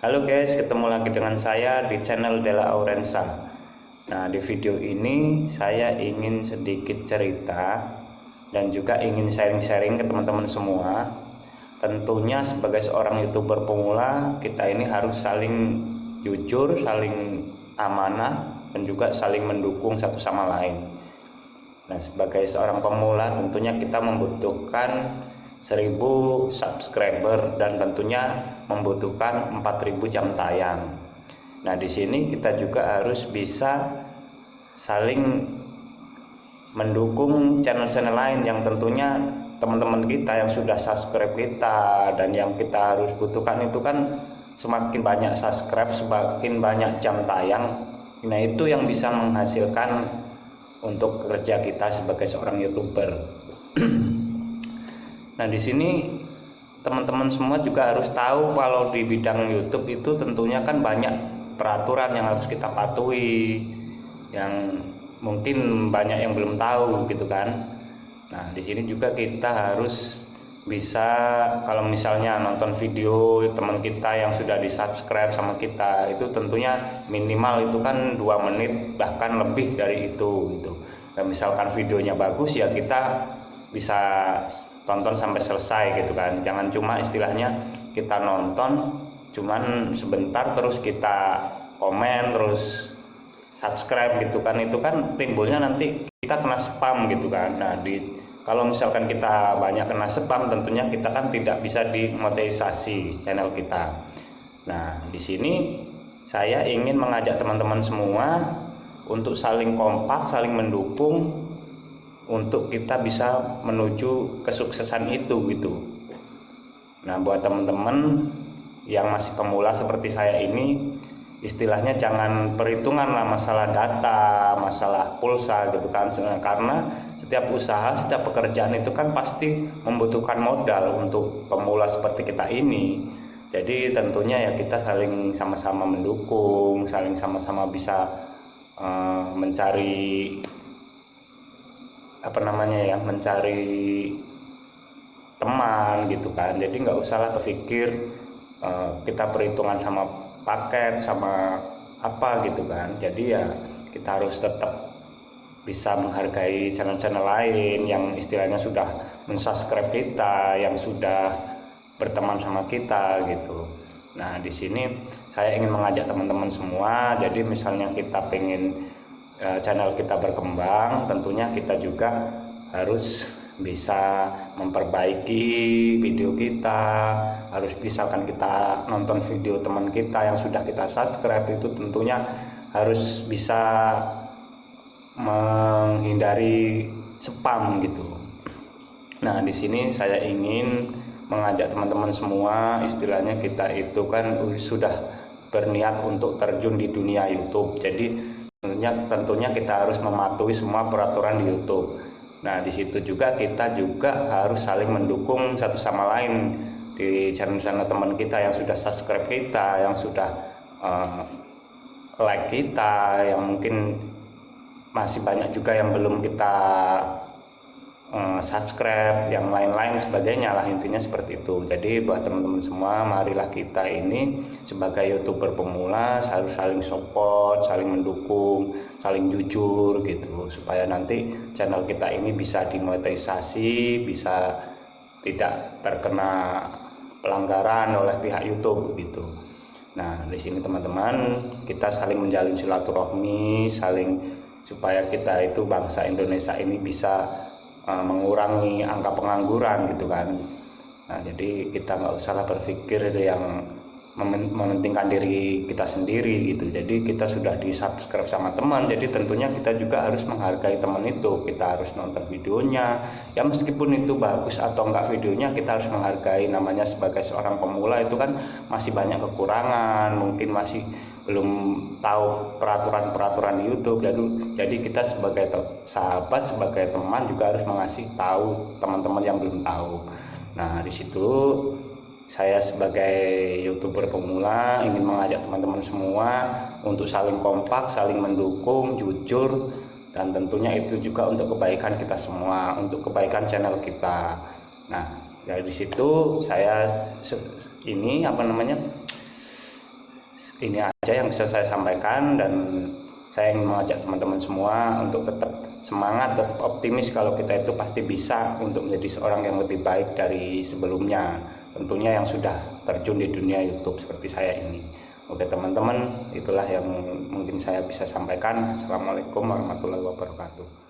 Halo guys, ketemu lagi dengan saya di channel Della Aurensa. Nah, di video ini saya ingin sedikit cerita dan juga ingin sharing-sharing ke teman-teman semua. Tentunya sebagai seorang YouTuber pemula, kita ini harus saling jujur, saling amanah, dan juga saling mendukung satu sama lain. Nah, sebagai seorang pemula tentunya kita membutuhkan 1000 subscriber dan tentunya membutuhkan 4000 jam tayang. Nah, di sini kita juga harus bisa saling mendukung channel-channel lain yang tentunya teman-teman kita yang sudah subscribe kita, dan yang kita harus butuhkan itu kan semakin banyak subscribe, semakin banyak jam tayang. Nah, itu yang bisa menghasilkan untuk kerja kita sebagai seorang YouTuber. Nah, di sini teman-teman semua juga harus tahu kalau di bidang YouTube itu tentunya kan banyak peraturan yang harus kita patuhi, yang mungkin banyak yang belum tahu gitu kan. Nah, di sini juga kita harus bisa, kalau misalnya nonton video teman kita yang sudah di subscribe sama kita, itu tentunya minimal itu kan 2 menit bahkan lebih dari itu gitu. Dan misalkan videonya bagus ya kita bisa tonton sampai selesai gitu kan. Jangan cuma istilahnya kita nonton cuman sebentar terus kita komen terus subscribe gitu kan, itu kan timbulnya nanti kita kena spam gitu kan. Nah, kalau misalkan kita banyak kena spam, tentunya kita kan tidak bisa dimonetisasi channel kita. Nah, di sini saya ingin mengajak teman-teman semua untuk saling kompak, saling mendukung untuk kita bisa menuju kesuksesan itu gitu. Nah, buat teman-teman yang masih pemula seperti saya ini, istilahnya jangan perhitungan lah masalah data, masalah pulsa gitu kan. Karena setiap usaha, setiap pekerjaan itu kan pasti membutuhkan modal untuk pemula seperti kita ini. Jadi tentunya ya kita saling sama-sama mendukung, saling sama-sama bisa mencari mencari teman gitu kan. Jadi nggak usahlah berpikir kita perhitungan sama paket sama apa gitu kan. Jadi ya kita harus tetap bisa menghargai channel-channel lain yang istilahnya sudah mensubscribe kita, yang sudah berteman sama kita gitu. Nah, di sini saya ingin mengajak teman-teman semua, jadi misalnya kita pengen channel kita berkembang, tentunya kita juga harus bisa memperbaiki video kita, harus bisa kan kita nonton video teman kita yang sudah kita subscribe, itu tentunya harus bisa menghindari spam gitu. Nah, di sini saya ingin mengajak teman-teman semua, istilahnya kita itu kan sudah berniat untuk terjun di dunia YouTube. Jadi tentunya kita harus mematuhi semua peraturan di YouTube. Nah, di situ juga kita juga harus saling mendukung satu sama lain di channel-channel teman kita yang sudah subscribe kita, yang sudah like kita, yang mungkin masih banyak juga yang belum kita subscribe, yang lain-lain sebagainya lah, intinya seperti itu. Jadi buat teman-teman semua, marilah kita ini sebagai YouTuber pemula harus saling support, saling mendukung, saling jujur gitu, supaya nanti channel kita ini bisa dimonetisasi, bisa tidak terkena pelanggaran oleh pihak YouTube gitu. Nah, di sini teman-teman kita saling menjalin silaturahmi, saling supaya kita itu bangsa Indonesia ini bisa mengurangi angka pengangguran gitu kan. Nah, jadi kita nggak usahlah berpikir yang mementingkan diri kita sendiri gitu. Jadi kita sudah di subscribe sama teman, jadi tentunya kita juga harus menghargai teman itu. Kita harus nonton videonya, ya meskipun itu bagus atau enggak videonya, kita harus menghargai. Namanya sebagai seorang pemula itu kan masih banyak kekurangan, mungkin masih belum tahu peraturan-peraturan YouTube. Jadi kita sebagai sahabat, sebagai teman juga harus mengasih tahu teman-teman yang belum tahu. Nah, di situ saya sebagai YouTuber pemula ingin mengajak teman-teman semua untuk saling kompak, saling mendukung, jujur, dan tentunya itu juga untuk kebaikan kita semua, untuk kebaikan channel kita. Nah, dari situ saya ini ini aja yang bisa saya sampaikan, dan saya ingin mengajak teman-teman semua untuk tetap semangat, tetap optimis kalau kita itu pasti bisa untuk menjadi seorang yang lebih baik dari sebelumnya, tentunya yang sudah terjun di dunia YouTube seperti saya ini. Oke teman-teman, itulah yang mungkin saya bisa sampaikan. Assalamualaikum warahmatullahi wabarakatuh.